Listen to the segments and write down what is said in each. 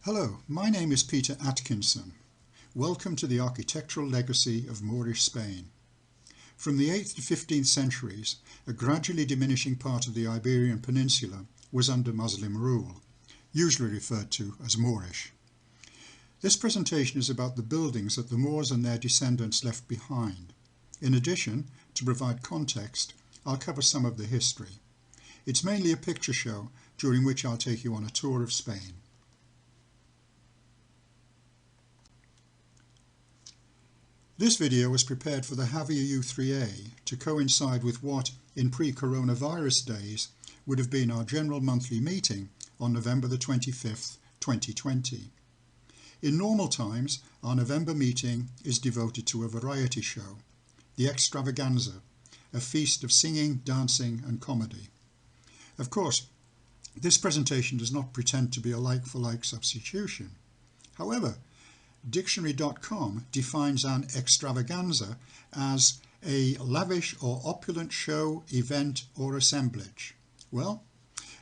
Hello, my name is Peter Atkinson. Welcome to the architectural legacy of Moorish Spain. From the 8th to 15th centuries, a gradually diminishing part of the Iberian Peninsula was under Muslim rule, usually referred to as Moorish. This presentation is about the buildings that the Moors and their descendants left behind. In addition, to provide context, I'll cover some of the history. It's mainly a picture show during which I'll take you on a tour of Spain. This video was prepared for the Javier U3A to coincide with what, in pre-coronavirus days, would have been our general monthly meeting on November the 25th, 2020. In normal times, our November meeting is devoted to a variety show, the Extravaganza, a feast of singing, dancing and comedy. Of course, this presentation does not pretend to be a like-for-like substitution. However, Dictionary.com defines an extravaganza as a lavish or opulent show, event or assemblage. Well,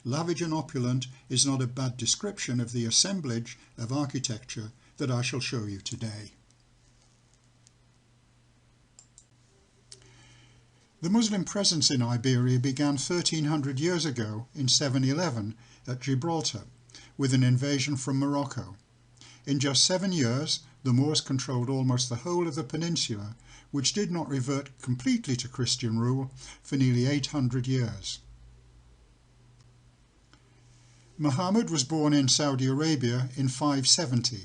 lavish and opulent is not a bad description of the assemblage of architecture that I shall show you today. The Muslim presence in Iberia began 1300 years ago in 711 at Gibraltar with an invasion from Morocco. In just 7 years, the Moors controlled almost the whole of the peninsula, which did not revert completely to Christian rule for nearly 800 years. Muhammad was born in Saudi Arabia in 570.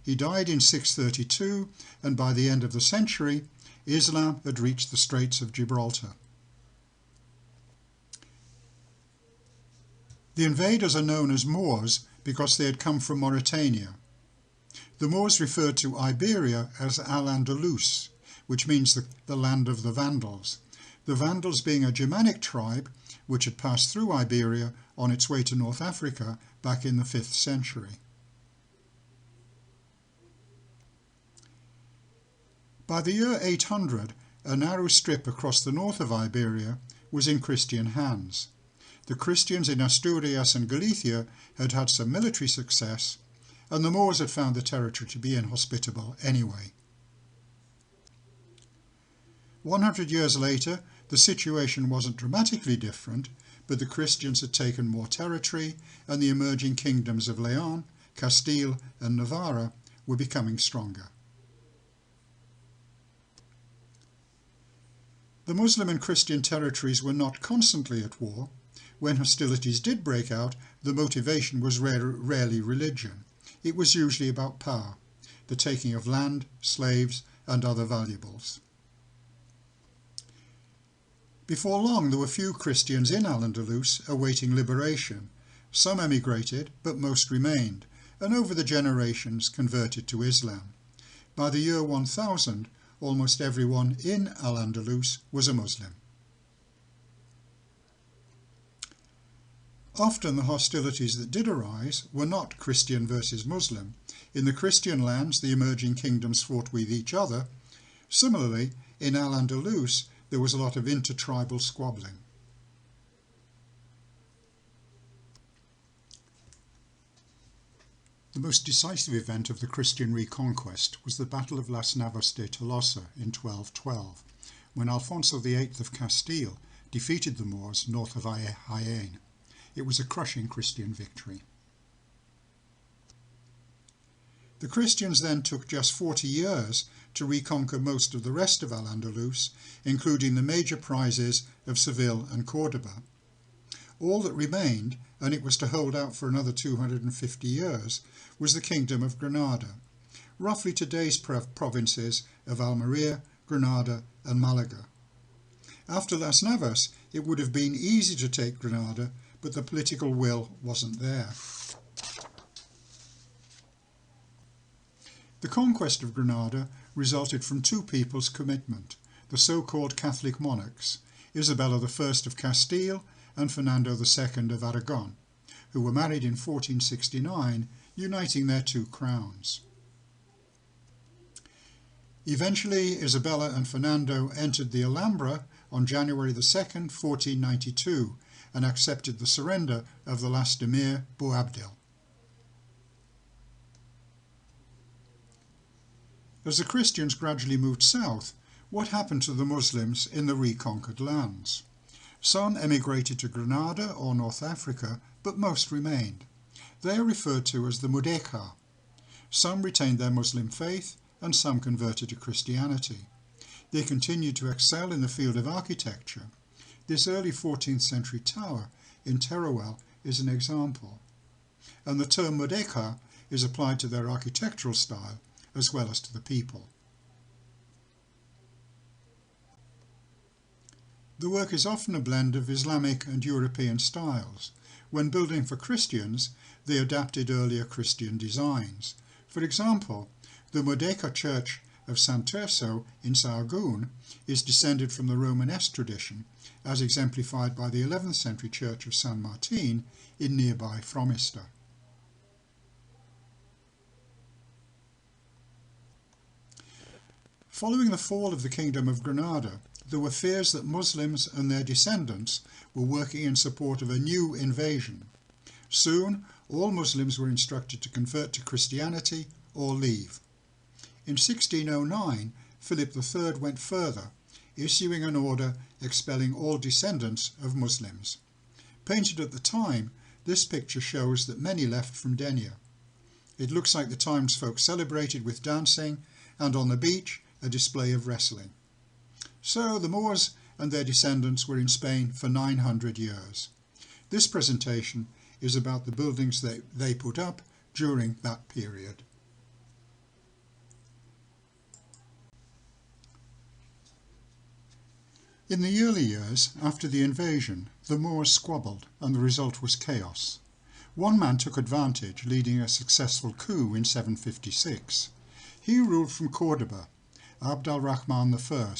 He died in 632, and by the end of the century, Islam had reached the Straits of Gibraltar. The invaders are known as Moors because they had come from Mauritania. The Moors referred to Iberia as Al-Andalus, which means the land of the Vandals, the Vandals being a Germanic tribe which had passed through Iberia on its way to North Africa back in the 5th century. By the year 800, a narrow strip across the north of Iberia was in Christian hands. The Christians in Asturias and Galicia had had some military success, and the Moors had found the territory to be inhospitable anyway. 100 years later, the situation wasn't dramatically different, but the Christians had taken more territory and the emerging kingdoms of Leon, Castile and Navarra were becoming stronger. The Muslim and Christian territories were not constantly at war. When hostilities did break out, the motivation was rarely religion. It was usually about power, the taking of land, slaves and other valuables. Before long there were few Christians in Al-Andalus awaiting liberation. Some emigrated, but most remained, and over the generations converted to Islam. By the year 1000, almost everyone in Al-Andalus was a Muslim. Often the hostilities that did arise were not Christian versus Muslim. In the Christian lands, the emerging kingdoms fought with each other. Similarly, in Al-Andalus, there was a lot of intertribal squabbling. The most decisive event of the Christian reconquest was the Battle of Las Navas de Tolosa in 1212, when Alfonso VIII of Castile defeated the Moors north of Jaén. It was a crushing Christian victory. The Christians then took just 40 years to reconquer most of the rest of Al-Andalus, including the major prizes of Seville and Córdoba. All that remained, and it was to hold out for another 250 years, was the Kingdom of Granada, roughly today's provinces of Almeria, Granada and Malaga. After Las Navas, it would have been easy to take Granada, but the political will wasn't there. The conquest of Granada resulted from two people's commitment, the so-called Catholic monarchs, Isabella I of Castile and Fernando II of Aragon, who were married in 1469, uniting their two crowns. Eventually, Isabella and Fernando entered the Alhambra on January 2, 1492, and accepted the surrender of the last emir, Boabdil. As the Christians gradually moved south, what happened to the Muslims in the reconquered lands? Some emigrated to Grenada or North Africa, but most remained. They are referred to as the Mudekar. Some retained their Muslim faith and some converted to Christianity. They continued to excel in the field of architecture. This early 14th century tower in Teruel is an example. And the term Mudekar is applied to their architectural style as well as to the people. The work is often a blend of Islamic and European styles. When building for Christians, they adapted earlier Christian designs. For example, the Mudekar church of San Terso in Sahagún is descended from the Romanesque tradition, as exemplified by the 11th century church of San Martin in nearby Fromista. Following the fall of the Kingdom of Granada, there were fears that Muslims and their descendants were working in support of a new invasion. Soon, all Muslims were instructed to convert to Christianity or leave. In 1609, Philip III went further, issuing an order expelling all descendants of Muslims. Painted at the time, this picture shows that many left from Denia. It looks like the times folk celebrated with dancing, and on the beach, a display of wrestling. So the Moors and their descendants were in Spain for 900 years. This presentation is about the buildings they put up during that period. In the early years after the invasion, the Moors squabbled and the result was chaos. One man took advantage, leading a successful coup in 756. He ruled from Cordoba, Abd al-Rahman I,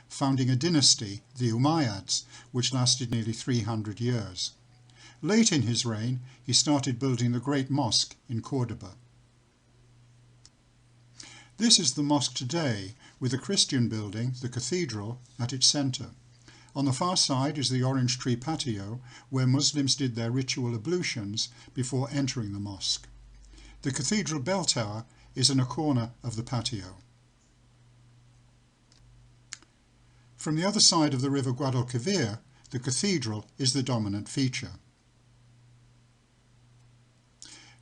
founding a dynasty, the Umayyads, which lasted nearly 300 years. Late in his reign, he started building the Great Mosque in Cordoba. This is the mosque today, with a Christian building, the cathedral, at its centre. On the far side is the orange tree patio, where Muslims did their ritual ablutions before entering the mosque. The cathedral bell tower is in a corner of the patio. From the other side of the river Guadalquivir, the cathedral is the dominant feature.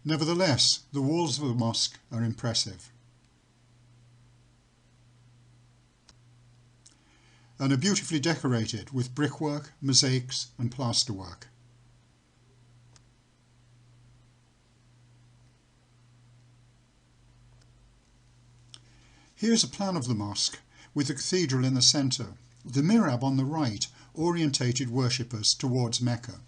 Nevertheless, the walls of the mosque are impressive, and are beautifully decorated with brickwork, mosaics and plasterwork. Here's a plan of the mosque, with the cathedral in the centre. The mihrab on the right orientated worshippers towards Mecca.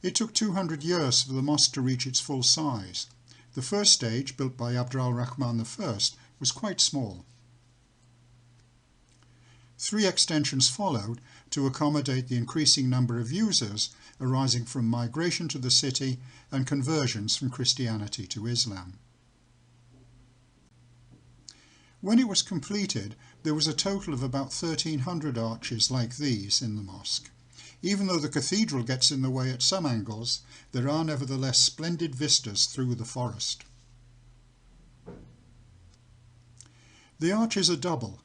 It took 200 years for the mosque to reach its full size. The first stage, built by Abd al-Rahman I, was quite small. 3 extensions followed to accommodate the increasing number of users arising from migration to the city and conversions from Christianity to Islam. When it was completed, there was a total of about 1,300 arches like these in the mosque. Even though the cathedral gets in the way at some angles, there are nevertheless splendid vistas through the forest. The arches are double,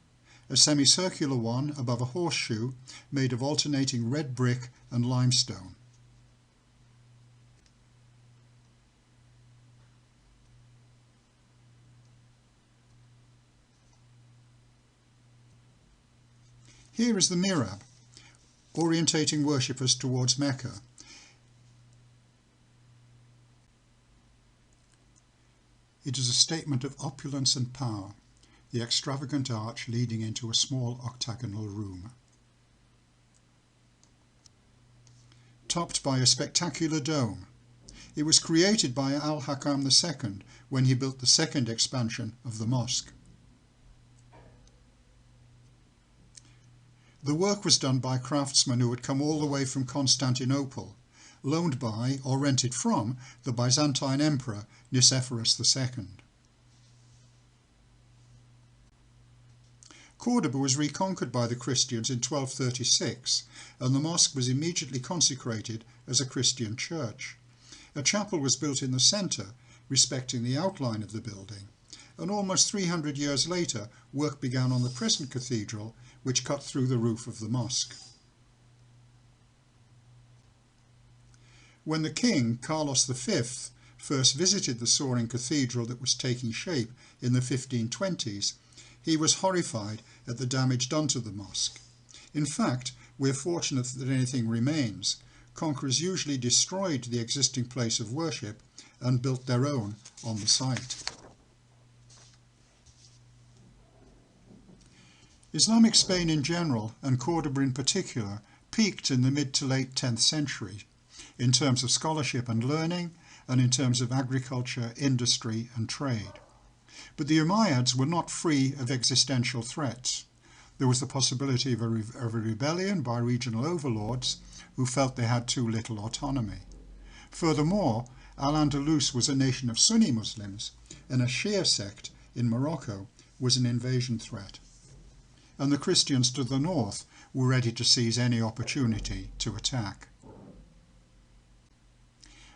a semicircular one above a horseshoe made of alternating red brick and limestone. Here is the mihrab, orientating worshippers towards Mecca. It is a statement of opulence and power, the extravagant arch leading into a small octagonal room. Topped by a spectacular dome. It was created by Al-Hakam II when he built the second expansion of the mosque. The work was done by craftsmen who had come all the way from Constantinople, loaned by or rented from the Byzantine Emperor Nicephorus II. Cordoba was reconquered by the Christians in 1236, and the mosque was immediately consecrated as a Christian church. A chapel was built in the centre, respecting the outline of the building, and almost 300 years later work began on the present cathedral, which cut through the roof of the mosque. When the king, Carlos V, first visited the soaring cathedral that was taking shape in the 1520s, he was horrified at the damage done to the mosque. In fact, we're fortunate that anything remains. Conquerors usually destroyed the existing place of worship and built their own on the site. Islamic Spain in general, and Cordoba in particular, peaked in the mid to late 10th century in terms of scholarship and learning, and in terms of agriculture, industry and trade. But the Umayyads were not free of existential threats. There was the possibility of a rebellion by regional overlords who felt they had too little autonomy. Furthermore, Al-Andalus was a nation of Sunni Muslims, and a Shia sect in Morocco was an invasion threat. And the Christians to the north were ready to seize any opportunity to attack.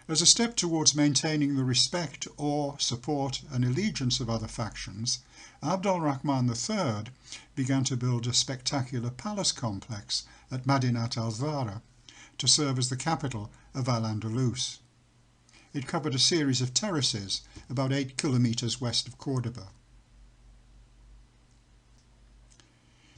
As a step towards maintaining the respect, awe, support and allegiance of other factions, Abd al-Rahman III began to build a spectacular palace complex at Madinat al-Zahra to serve as the capital of Al-Andalus. It covered a series of terraces about 8 kilometres west of Cordoba.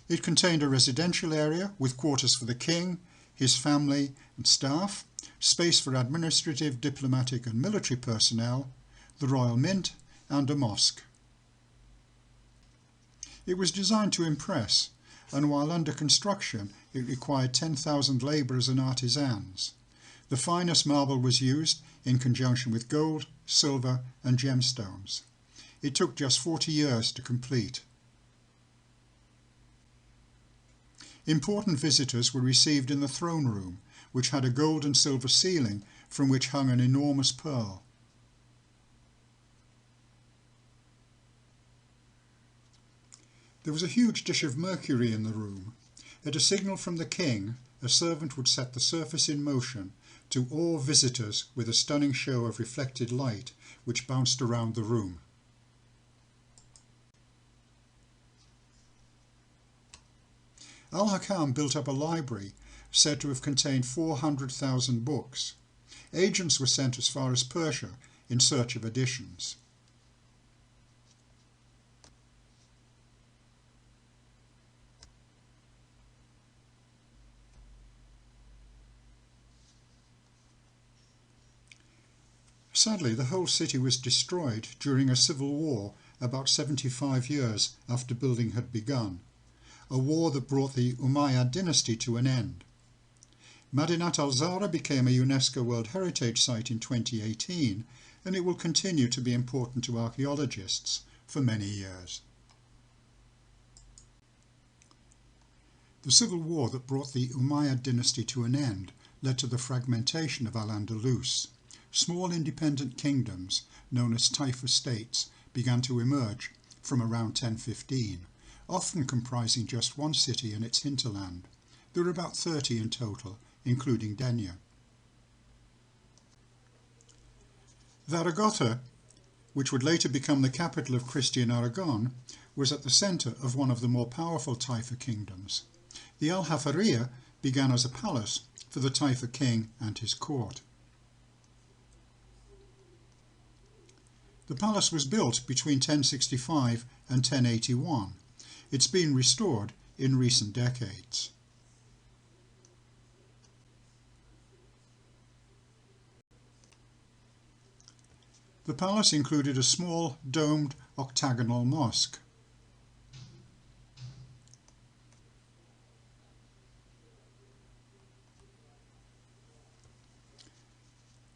It contained a residential area with quarters for the king, his family and staff, space for administrative, diplomatic and military personnel, the Royal Mint and a mosque. It was designed to impress, and while under construction it required 10,000 labourers and artisans. The finest marble was used in conjunction with gold, silver and gemstones. It took just 40 years to complete. Important visitors were received in the throne room, which had a gold and silver ceiling from which hung an enormous pearl. There was a huge dish of mercury in the room. At a signal from the king, a servant would set the surface in motion to awe visitors with a stunning show of reflected light which bounced around the room. Al-Hakam built up a library said to have contained 400,000 books. Agents were sent as far as Persia in search of editions. Sadly, the whole city was destroyed during a civil war about 75 years after building had begun, a war that brought the Umayyad dynasty to an end. Madinat al-Zahra became a UNESCO World Heritage Site in 2018, and it will continue to be important to archaeologists for many years. The civil war that brought the Umayyad dynasty to an end led to the fragmentation of Al-Andalus. Small independent kingdoms, known as Taifa states, began to emerge from around 1015, often comprising just one city and its hinterland. There were about 30 in total, including Denia. Zaragoza, which would later become the capital of Christian Aragon, was at the centre of one of the more powerful Taifa kingdoms. The Aljaferia began as a palace for the Taifa king and his court. The palace was built between 1065 and 1081. It's been restored in recent decades. The palace included a small, domed, octagonal mosque.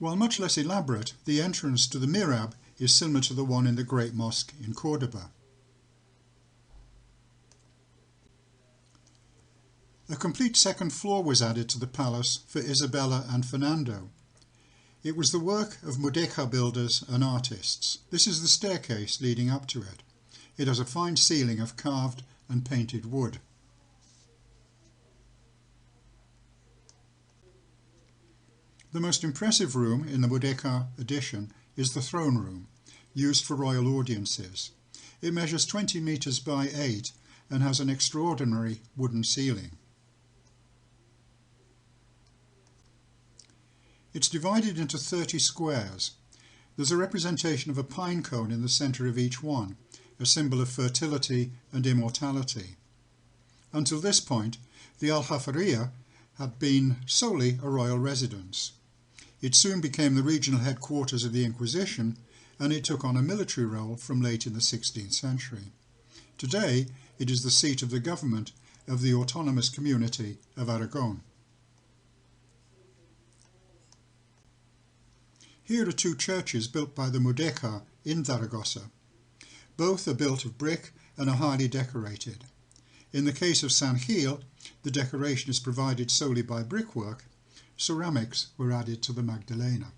While much less elaborate, the entrance to the mihrab is similar to the one in the Great Mosque in Cordoba. A complete second floor was added to the palace for Isabella and Fernando. It was the work of Mudéjar builders and artists. This is the staircase leading up to it. It has a fine ceiling of carved and painted wood. The most impressive room in the Mudéjar addition is the throne room, used for royal audiences. It measures 20 metres by 8 and has an extraordinary wooden ceiling. It's divided into 30 squares. There's a representation of a pine cone in the centre of each one, a symbol of fertility and immortality. Until this point, the Aljaferia had been solely a royal residence. It soon became the regional headquarters of the Inquisition, and it took on a military role from late in the 16th century. Today, it is the seat of the government of the autonomous community of Aragon. Here are two churches built by the Mudéjar in Zaragoza. Both are built of brick and are highly decorated. In the case of San Gil, the decoration is provided solely by brickwork. Ceramics were added to the Magdalena.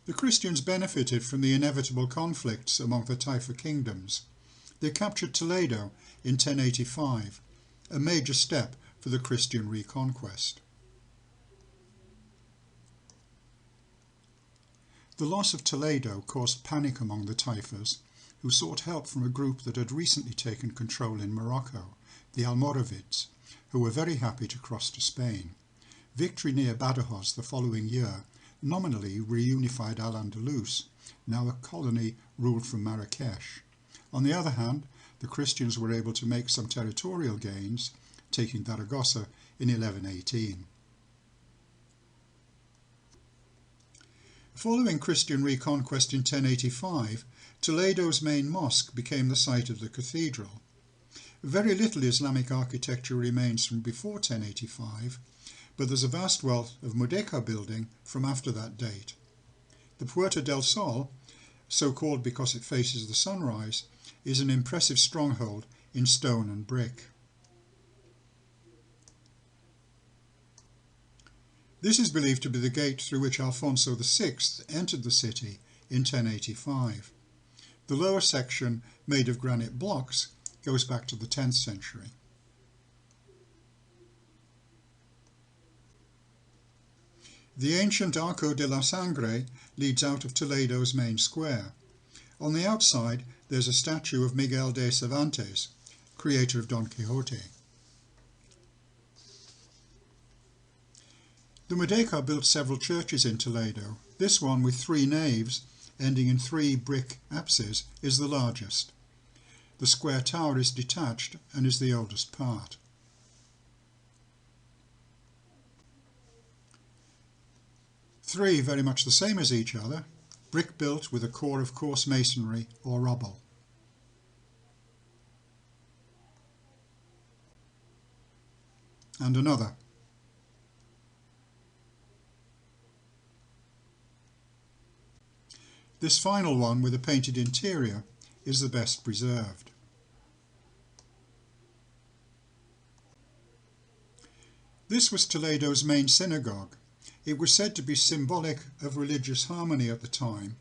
The Christians benefited from the inevitable conflicts among the Taifa kingdoms. They captured Toledo in 1085, a major step for the Christian reconquest. The loss of Toledo caused panic among the Taifas, who sought help from a group that had recently taken control in Morocco, the Almoravids, who were very happy to cross to Spain. Victory near Badajoz the following year nominally reunified Al-Andalus, now a colony ruled from Marrakesh. On the other hand, the Christians were able to make some territorial gains, taking Zaragoza in 1118. Following Christian reconquest in 1085, Toledo's main mosque became the site of the cathedral. Very little Islamic architecture remains from before 1085, but there's a vast wealth of Mudéjar building from after that date. The Puerta del Sol, so called because it faces the sunrise, is an impressive stronghold in stone and brick. This is believed to be the gate through which Alfonso VI entered the city in 1085. The lower section, made of granite blocks, goes back to the 10th century. The ancient Arco de la Sangre leads out of Toledo's main square. On the outside there's a statue of Miguel de Cervantes, creator of Don Quixote. The Mudéjar built several churches in Toledo. This one, with 3 naves ending in 3 brick apses, is the largest. The square tower is detached and is the oldest part. Three very much the same as each other, brick built with a core of coarse masonry or rubble. And another. This final one, with a painted interior, is the best preserved. This was Toledo's main synagogue. It was said to be symbolic of religious harmony at the time.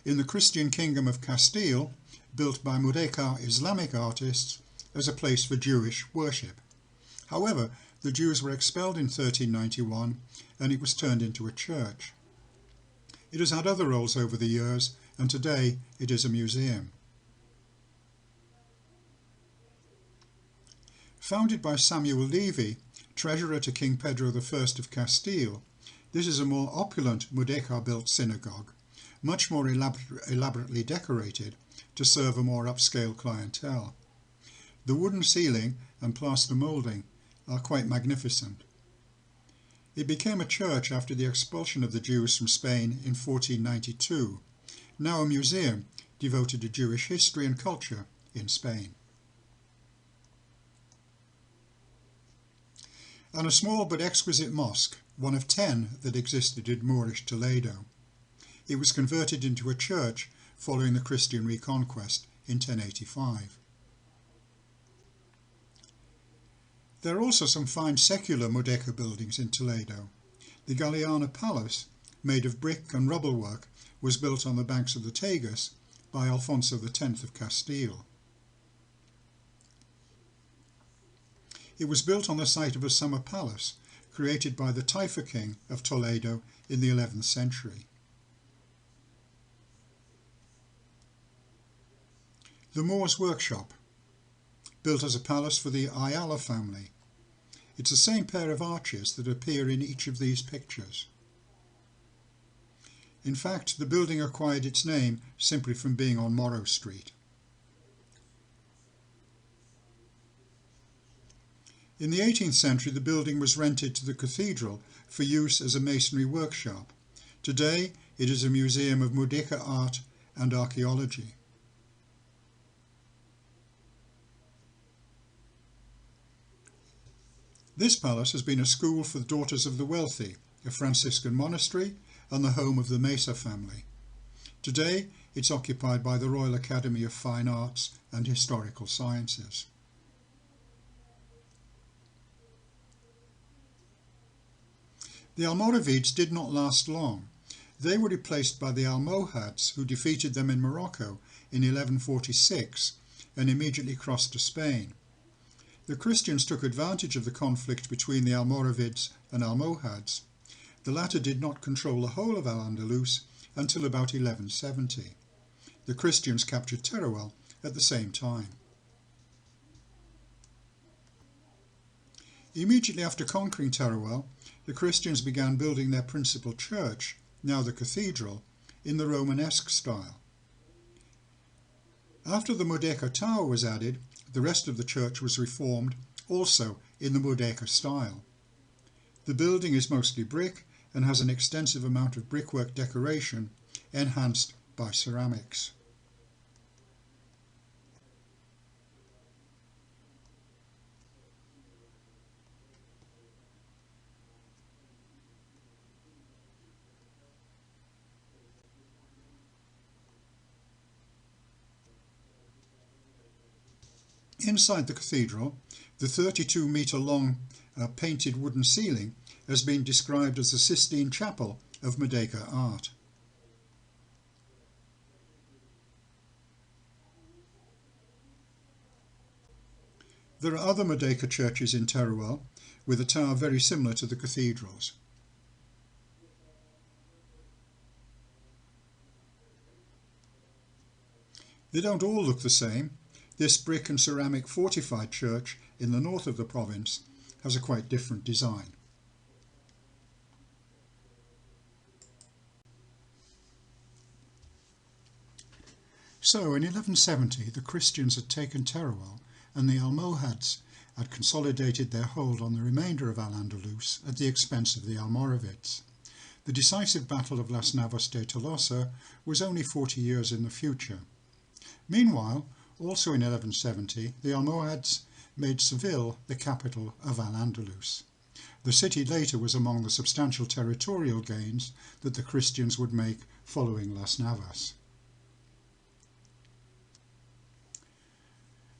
In the Christian kingdom of Castile, built by Mudéjar Islamic artists as a place for Jewish worship. However, the Jews were expelled in 1391 and it was turned into a church. It has had other roles over the years, and today it is a museum. Founded by Samuel Levy, treasurer to King Pedro I of Castile, this is a more opulent Mudéjar-built synagogue, much more elaborately decorated to serve a more upscale clientele. The wooden ceiling and plaster moulding are quite magnificent. It became a church after the expulsion of the Jews from Spain in 1492, now a museum devoted to Jewish history and culture in Spain. And a small but exquisite mosque, one of 10 that existed in Moorish Toledo. It was converted into a church following the Christian reconquest in 1085. There are also some fine secular Mudéjar buildings in Toledo. The Galeana Palace, made of brick and rubble work, was built on the banks of the Tagus by Alfonso X of Castile. It was built on the site of a summer palace, created by the Taifa king of Toledo in the 11th century. The Moor's Workshop, built as a palace for the Ayala family. It's the same pair of arches that appear in each of these pictures. In fact, the building acquired its name simply from being on Morrow Street. In the 18th century, the building was rented to the cathedral for use as a masonry workshop. Today, it is a museum of Mudéjar art and archaeology. This palace has been a school for the daughters of the wealthy, a Franciscan monastery, and the home of the Mesa family. Today, it's occupied by the Royal Academy of Fine Arts and Historical Sciences. The Almoravids did not last long. They were replaced by the Almohads, who defeated them in Morocco in 1146 and immediately crossed to Spain. The Christians took advantage of the conflict between the Almoravids and Almohads. The latter did not control the whole of Al-Andalus until about 1170. The Christians captured Teruel at the same time. Immediately after conquering Teruel, the Christians began building their principal church, now the cathedral, in the Romanesque style. After the Mudéjar tower was added, the rest of the church was reformed, also in the Mudéjar style. The building is mostly brick and has an extensive amount of brickwork decoration, enhanced by ceramics. Inside the cathedral, the 32-metre-long painted wooden ceiling has been described as the Sistine Chapel of Mudéjar art. There are other Mudéjar churches in Teruel, with a tower very similar to the cathedral's. They don't all look the same. This brick and ceramic fortified church in the north of the province has a quite different design. So in 1170 the Christians had taken Teruel and the Almohads had consolidated their hold on the remainder of Al-Andalus at the expense of the Almoravids. The decisive Battle of Las Navas de Tolosa was only 40 years in the future. Meanwhile, also in 1170, the Almohads made Seville the capital of Al-Andalus. The city later was among the substantial territorial gains that the Christians would make following Las Navas.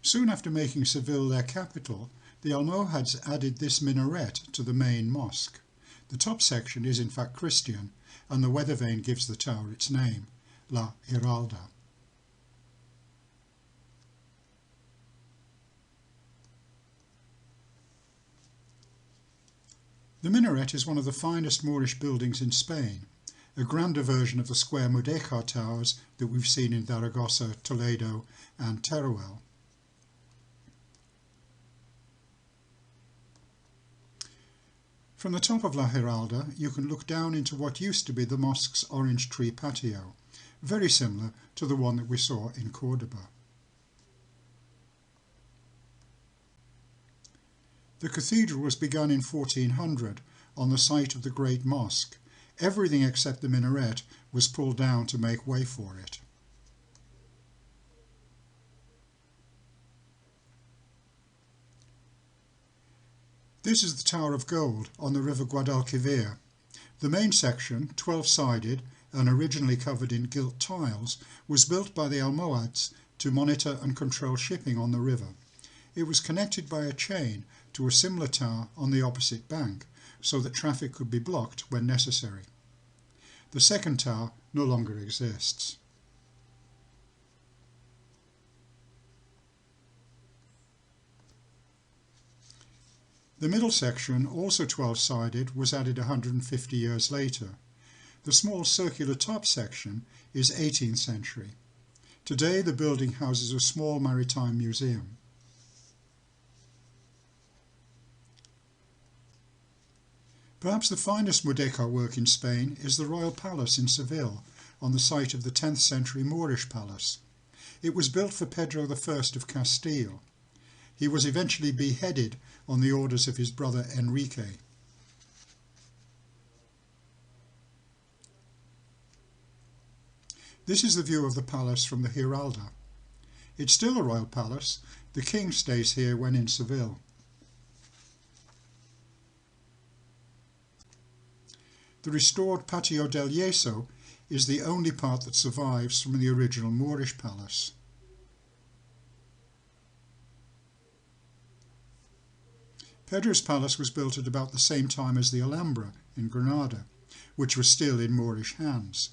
Soon after making Seville their capital, the Almohads added this minaret to the main mosque. The top section is in fact Christian, and the weather vane gives the tower its name, La Giralda. The minaret is one of the finest Moorish buildings in Spain, a grander version of the square Mudéjar towers that we've seen in Zaragoza, Toledo and Teruel. From the top of La Giralda you can look down into what used to be the mosque's orange tree patio, very similar to the one that we saw in Córdoba. The cathedral was begun in 1400 on the site of the Great Mosque. Everything except the minaret was pulled down to make way for it. This is the Tower of Gold on the river Guadalquivir. The main section, 12-sided and originally covered in gilt tiles, was built by the Almohads to monitor and control shipping on the river. It was connected by a chain to a similar tower on the opposite bank, so that traffic could be blocked when necessary. The second tower no longer exists. The middle section, also 12-sided, was added 150 years later. The small circular top section is 18th century. Today the building houses a small maritime museum. Perhaps the finest Mudéjar work in Spain is the Royal Palace in Seville, on the site of the 10th century Moorish palace. It was built for Pedro I of Castile. He was eventually beheaded on the orders of his brother Enrique. This is the view of the palace from the Giralda. It's still a royal palace. The king stays here when in Seville. The restored Patio del Yeso is the only part that survives from the original Moorish palace. Pedro's palace was built at about the same time as the Alhambra in Granada, which was still in Moorish hands.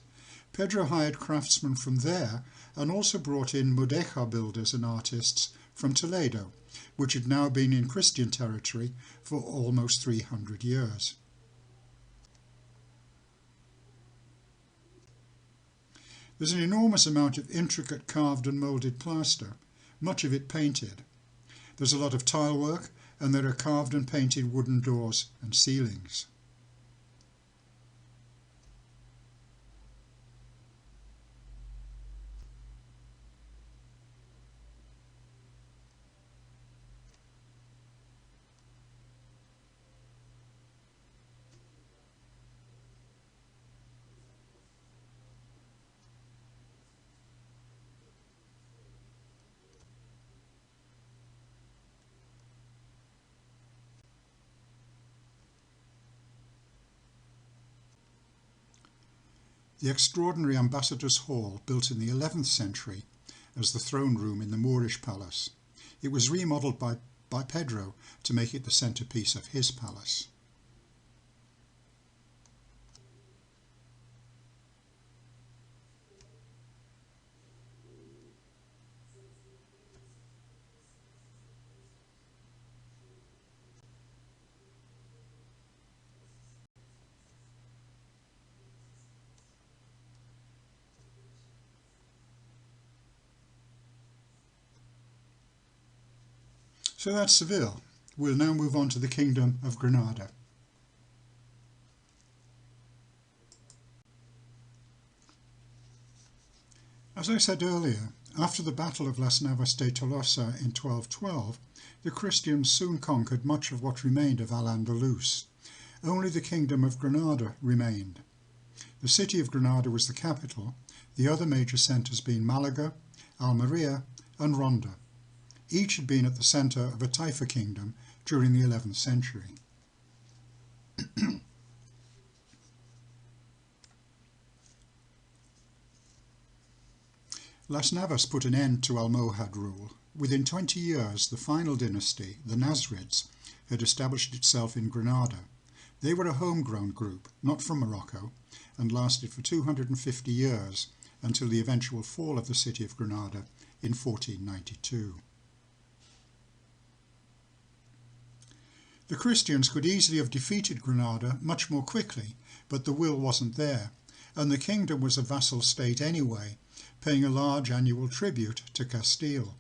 Pedro hired craftsmen from there and also brought in Mudéjar builders and artists from Toledo, which had now been in Christian territory for almost 300 years. There's an enormous amount of intricate carved and moulded plaster, much of it painted. There's a lot of tile work, and there are carved and painted wooden doors and ceilings. The extraordinary Ambassador's Hall, built in the 11th century as the throne room in the Moorish palace. It was remodelled by Pedro to make it the centrepiece of his palace. So that's Seville. We'll now move on to the Kingdom of Granada. As I said earlier, after the Battle of Las Navas de Tolosa in 1212, the Christians soon conquered much of what remained of Al-Andalus. Only the Kingdom of Granada remained. The city of Granada was the capital, the other major centres being Malaga, Almeria and Ronda. Each had been at the centre of a Taifa kingdom during the 11th century. Las Navas put an end to Almohad rule. Within 20 years, the final dynasty, the Nasrids, had established itself in Granada. They were a homegrown group, not from Morocco, and lasted for 250 years until the eventual fall of the city of Granada in 1492. The Christians could easily have defeated Granada much more quickly, but the will wasn't there, and the kingdom was a vassal state anyway, paying a large annual tribute to Castile.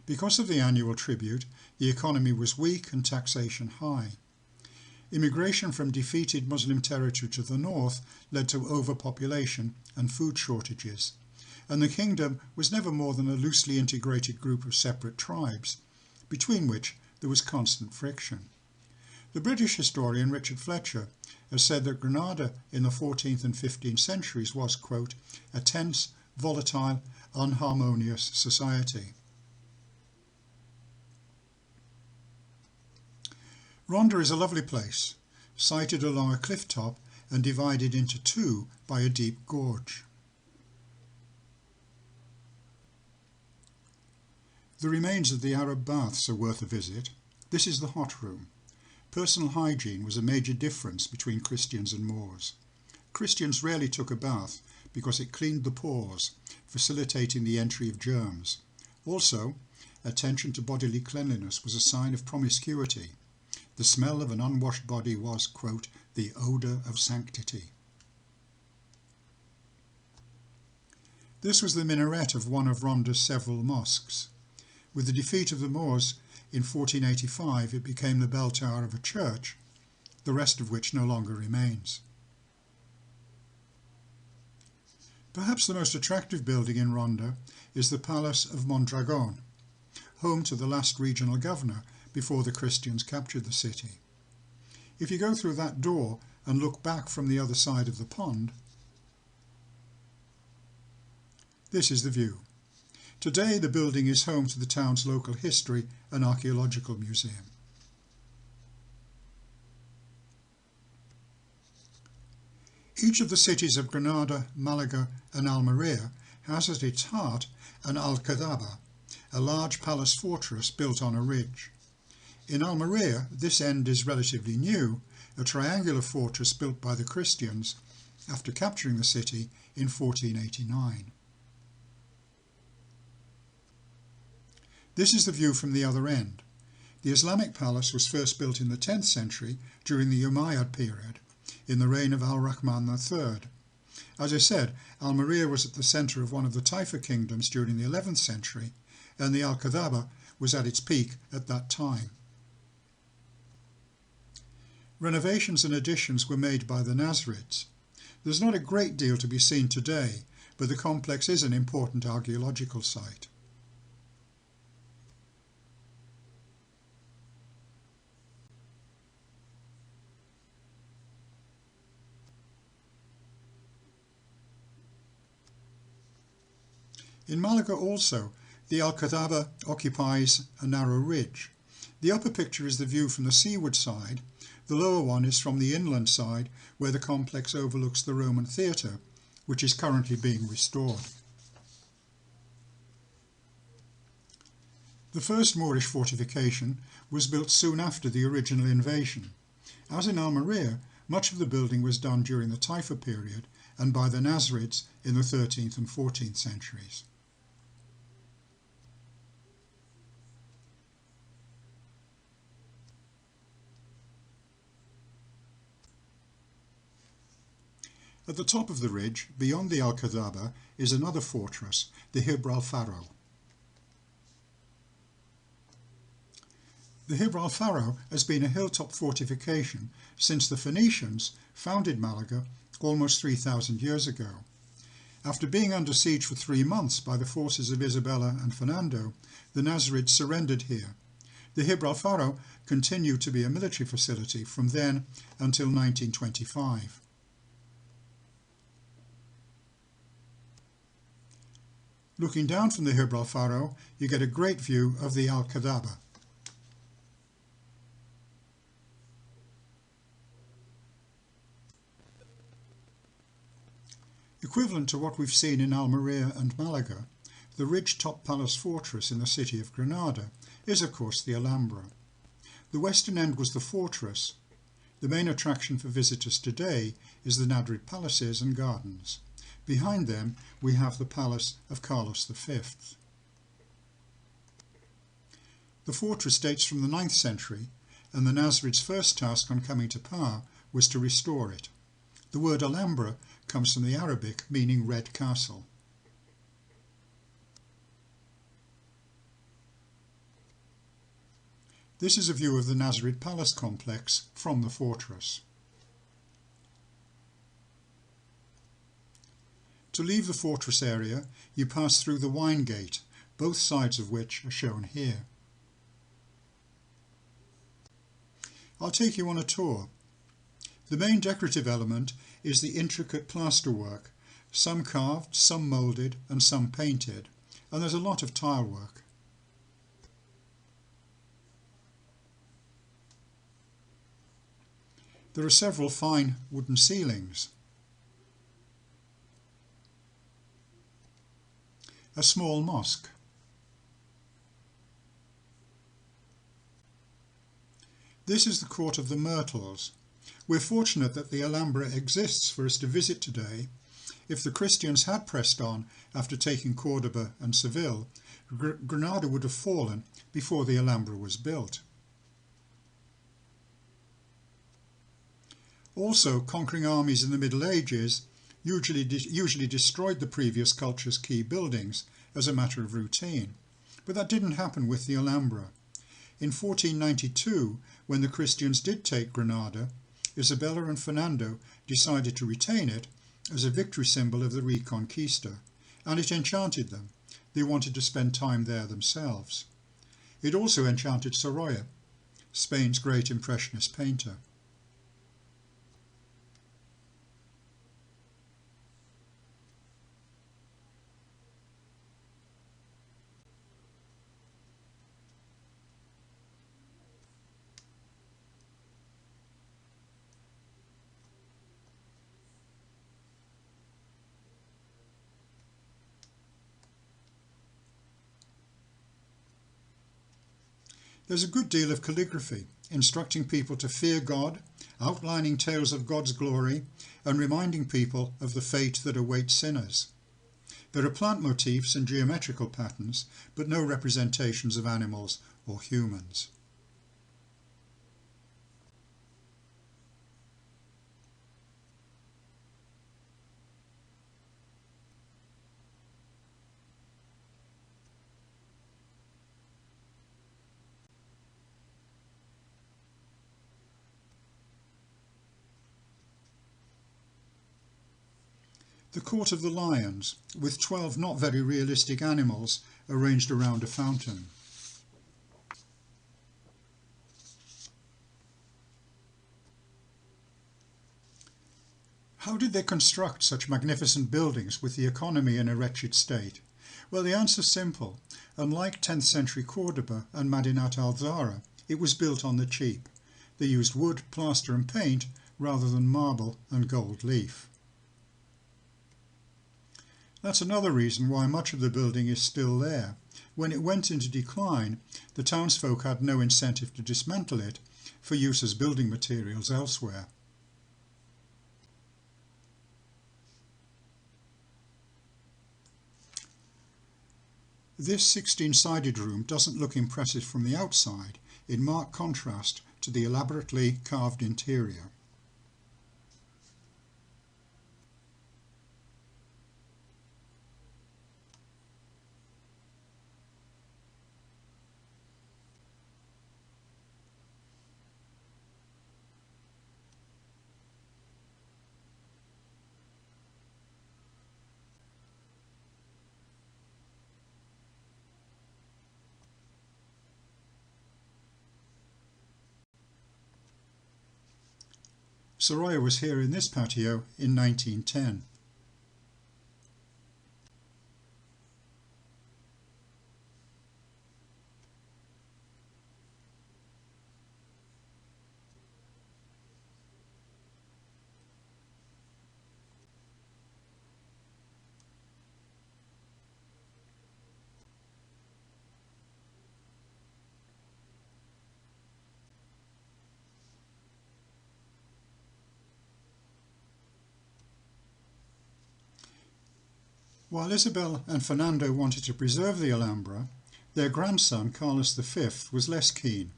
Because of the annual tribute, the economy was weak and taxation high. Immigration from defeated Muslim territory to the north led to overpopulation and food shortages, and the kingdom was never more than a loosely integrated group of separate tribes, between which there was constant friction. The British historian Richard Fletcher has said that Granada in the 14th and 15th centuries was, quote, a tense, volatile, unharmonious society. Ronda is a lovely place, sited along a cliff top and divided into two by a deep gorge. The remains of the Arab baths are worth a visit. This is the hot room. Personal hygiene was a major difference between Christians and Moors. Christians rarely took a bath because it cleaned the pores, facilitating the entry of germs. Also, attention to bodily cleanliness was a sign of promiscuity. The smell of an unwashed body was, quote, the odour of sanctity. This was the minaret of one of Ronda's several mosques. With the defeat of the Moors in 1485, it became the bell tower of a church, the rest of which no longer remains. Perhaps the most attractive building in Ronda is the Palace of Mondragon, home to the last regional governor before the Christians captured the city. If you go through that door and look back from the other side of the pond, this is the view. Today the building is home to the town's local history and archaeological museum. Each of the cities of Granada, Malaga and Almería has at its heart an Alcazaba, a large palace fortress built on a ridge. In Almería, this end is relatively new, a triangular fortress built by the Christians after capturing the city in 1489. This is the view from the other end. The Islamic palace was first built in the 10th century during the Umayyad period, in the reign of Al-Rahman III. As I said, Almería was at the centre of one of the Taifa kingdoms during the 11th century, and the Alcazaba was at its peak at that time. Renovations and additions were made by the Nasrids. There's not a great deal to be seen today, but the complex is an important archaeological site. In Malaga also, the Alcazaba occupies a narrow ridge. The upper picture is the view from the seaward side, the lower one is from the inland side where the complex overlooks the Roman theatre, which is currently being restored. The first Moorish fortification was built soon after the original invasion. As in Almería, much of the building was done during the Taifa period and by the Nasrids in the 13th and 14th centuries. At the top of the ridge, beyond the Alcazaba, is another fortress, the Gibralfaro. The Gibralfaro has been a hilltop fortification since the Phoenicians founded Malaga almost 3,000 years ago. After being under siege for 3 months by the forces of Isabella and Fernando, the Nasrids surrendered here. The Gibralfaro continued to be a military facility from then until 1925. Looking down from the Gibralfaro, you get a great view of the Alcazaba. Equivalent to what we've seen in Almería and Malaga, the ridge-top palace fortress in the city of Granada is of course the Alhambra. The western end was the fortress. The main attraction for visitors today is the Nadrid palaces and gardens. Behind them we have the palace of Carlos V. The fortress dates from the 9th century, and the Nasrids' first task on coming to power was to restore it. The word Alhambra comes from the Arabic meaning red castle. This is a view of the Nasrid Palace complex from the fortress. To leave the fortress area, you pass through the wine gate, both sides of which are shown here. I'll take you on a tour. The main decorative element is the intricate plasterwork, some carved, some moulded and some painted, and there's a lot of tile work. There are several fine wooden ceilings. A small mosque. This is the Court of the Myrtles. We're fortunate that the Alhambra exists for us to visit today. If the Christians had pressed on after taking Cordoba and Seville, Granada would have fallen before the Alhambra was built. Also, conquering armies in the Middle Ages usually destroyed the previous culture's key buildings as a matter of routine, but that didn't happen with the Alhambra. In 1492, when the Christians did take Granada, Isabella and Fernando decided to retain it as a victory symbol of the Reconquista, and it enchanted them. They wanted to spend time there themselves. It also enchanted Sorolla, Spain's great Impressionist painter. There's a good deal of calligraphy, instructing people to fear God, outlining tales of God's glory, and reminding people of the fate that awaits sinners. There are plant motifs and geometrical patterns, but no representations of animals or humans. The Court of the Lions, with 12 not very realistic animals arranged around a fountain. How did they construct such magnificent buildings with the economy in a wretched state? Well, the answer's simple. Unlike 10th century Cordoba and Madinat al-Zahra, it was built on the cheap. They used wood, plaster and paint rather than marble and gold leaf. That's another reason why much of the building is still there. When it went into decline, the townsfolk had no incentive to dismantle it for use as building materials elsewhere. This 16-sided room doesn't look impressive from the outside, in marked contrast to the elaborately carved interior. Sorolla was here in this patio in 1910. While Isabel and Fernando wanted to preserve the Alhambra, their grandson Carlos V was less keen.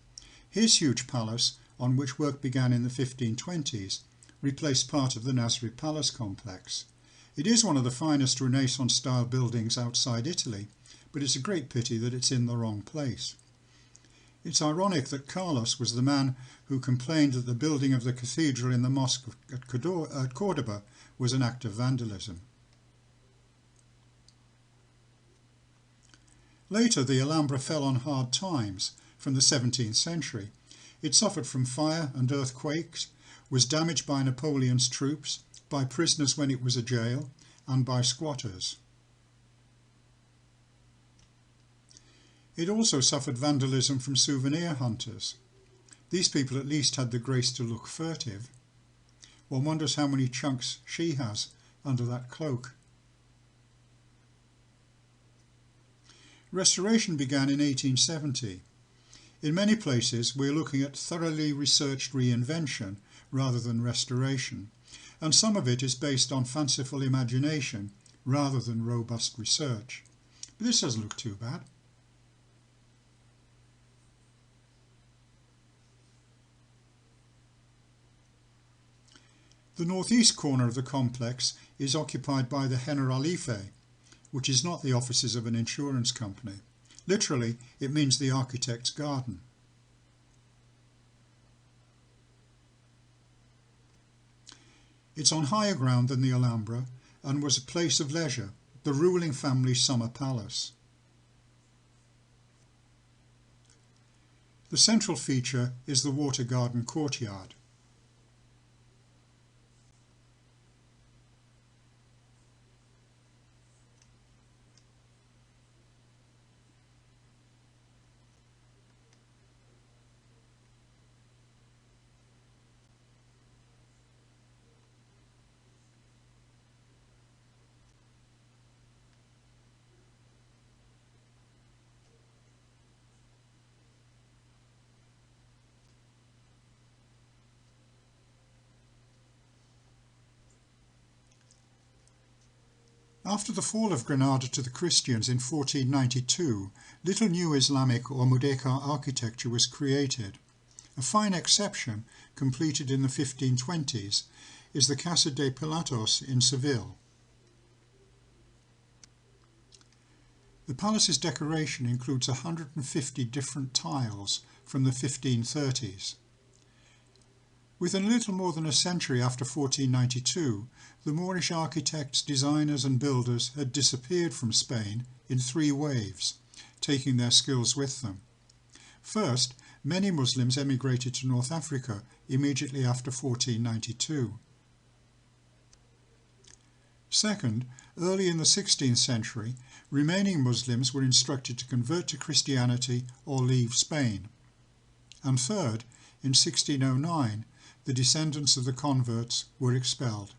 His huge palace, on which work began in the 1520s, replaced part of the Nasrid Palace complex. It is one of the finest Renaissance-style buildings outside Italy, but it's a great pity that it's in the wrong place. It's ironic that Carlos was the man who complained that the building of the cathedral in the mosque at Cordoba was an act of vandalism. Later, the Alhambra fell on hard times from the 17th century. It suffered from fire and earthquakes, was damaged by Napoleon's troops, by prisoners when it was a jail, and by squatters. It also suffered vandalism from souvenir hunters. These people at least had the grace to look furtive. One wonders how many chunks she has under that cloak. Restoration began in 1870. In many places we're looking at thoroughly researched reinvention rather than restoration, and some of it is based on fanciful imagination rather than robust research. But this doesn't look too bad. The northeast corner of the complex is occupied by the Generalife, which is not the offices of an insurance company. Literally, it means the architect's garden. It's on higher ground than the Alhambra and was a place of leisure, the ruling family's summer palace. The central feature is the water garden courtyard. After the fall of Granada to the Christians in 1492, little new Islamic or Mudéjar architecture was created. A fine exception, completed in the 1520s, is the Casa de Pilatos in Seville. The palace's decoration includes 150 different tiles from the 1530s. Within a little more than a century after 1492, the Moorish architects, designers and builders had disappeared from Spain in 3 waves, taking their skills with them. First, many Muslims emigrated to North Africa immediately after 1492. Second, early in the 16th century, remaining Muslims were instructed to convert to Christianity or leave Spain. And third, in 1609, the descendants of the converts were expelled.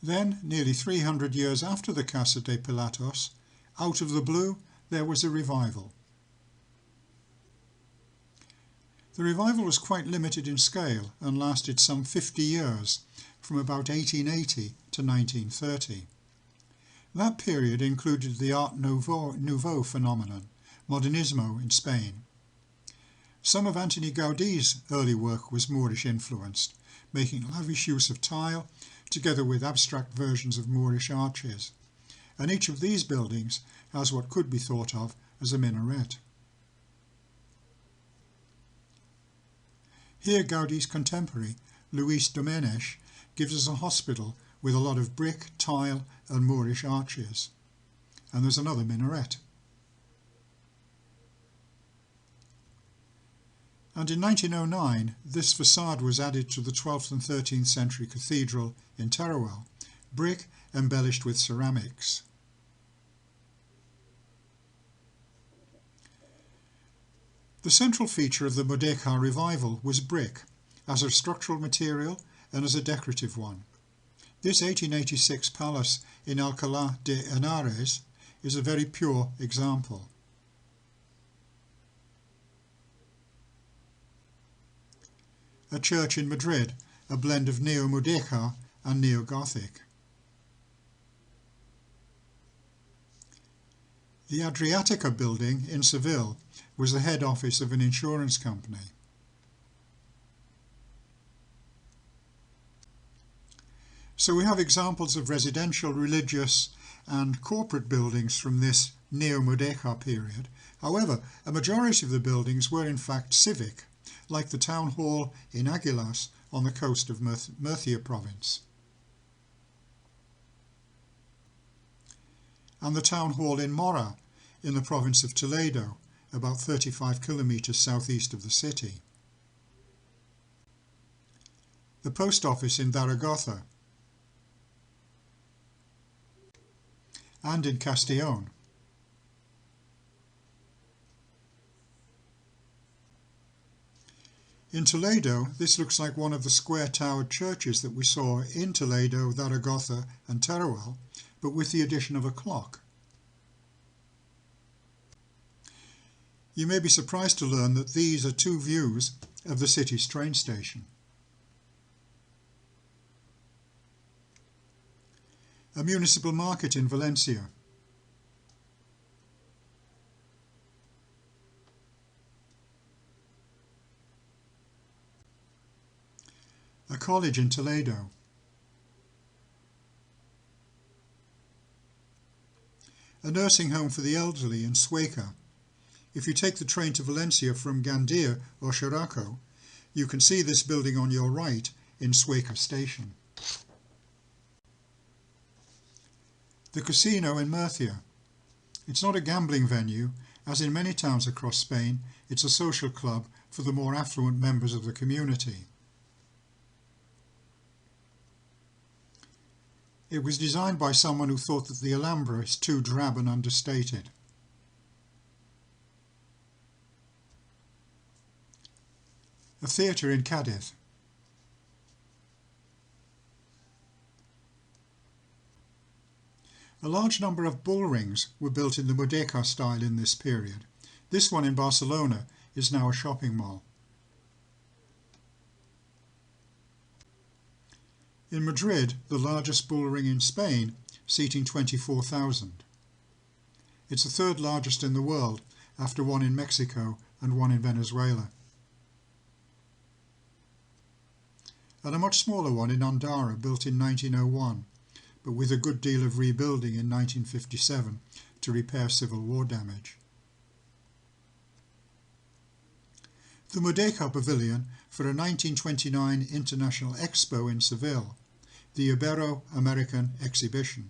Then, nearly 300 years after the Casa de Pilatos, out of the blue, there was a revival. The revival was quite limited in scale and lasted some 50 years, from about 1880 to 1930. That period included the Art Nouveau phenomenon, Modernismo in Spain. Some of Antoni Gaudi's early work was Moorish influenced, making lavish use of tile, together with abstract versions of Moorish arches, and each of these buildings has what could be thought of as a minaret. Here Gaudi's contemporary, Luis Domenech, gives us a hospital with a lot of brick, tile and Moorish arches. And there's another minaret. And in 1909, this facade was added to the 12th and 13th century cathedral in Teruel, brick embellished with ceramics. The central feature of the Mudéjar revival was brick, as a structural material and as a decorative one. This 1886 palace in Alcalá de Henares is a very pure example. A church in Madrid, a blend of Neo-Mudéjar and Neo-Gothic. The Adriatica building in Seville was the head office of an insurance company. So we have examples of residential, religious and corporate buildings from this Neo-Mudéjar period. However, a majority of the buildings were in fact civic, like the town hall in Aguilas on the coast of Murcia province, and the town hall in Mora in the province of Toledo, about 35 kilometres southeast of the city. The post office in Zaragoza, and in Castellón. In Toledo, this looks like one of the square-towered churches that we saw in Toledo, Zaragoza and Teruel, but with the addition of a clock. You may be surprised to learn that these are 2 views of the city's train station. A municipal market in Valencia. A college in Toledo, a nursing home for the elderly in Sueca. If you take the train to Valencia from Gandia or Xeraco, you can see this building on your right in Sueca station. The casino in Murcia. It's not a gambling venue. As in many towns across Spain, it's a social club for the more affluent members of the community. It was designed by someone who thought that the Alhambra is too drab and understated. A theatre in Cadiz. A large number of bull rings were built in the Mudéjar style in this period. This one in Barcelona is now a shopping mall. In Madrid, the largest bull ring in Spain, seating 24,000. It's the third largest in the world, after one in Mexico and one in Venezuela. And a much smaller one in Ondara, built in 1901. But with a good deal of rebuilding in 1957 to repair Civil War damage. The Mudéjar Pavilion for a 1929 International Expo in Seville, the Ibero-American Exhibition.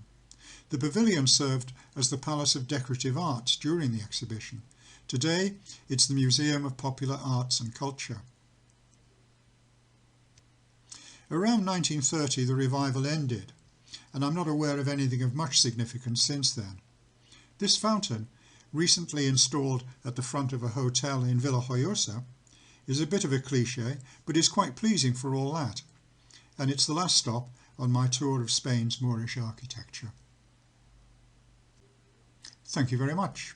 The pavilion served as the Palace of Decorative Arts during the exhibition. Today, it's the Museum of Popular Arts and Culture. Around 1930, the revival ended, and I'm not aware of anything of much significance since then. This fountain, recently installed at the front of a hotel in Villajoyosa, is a bit of a cliché, but is quite pleasing for all that, and it's the last stop on my tour of Spain's Moorish architecture. Thank you very much.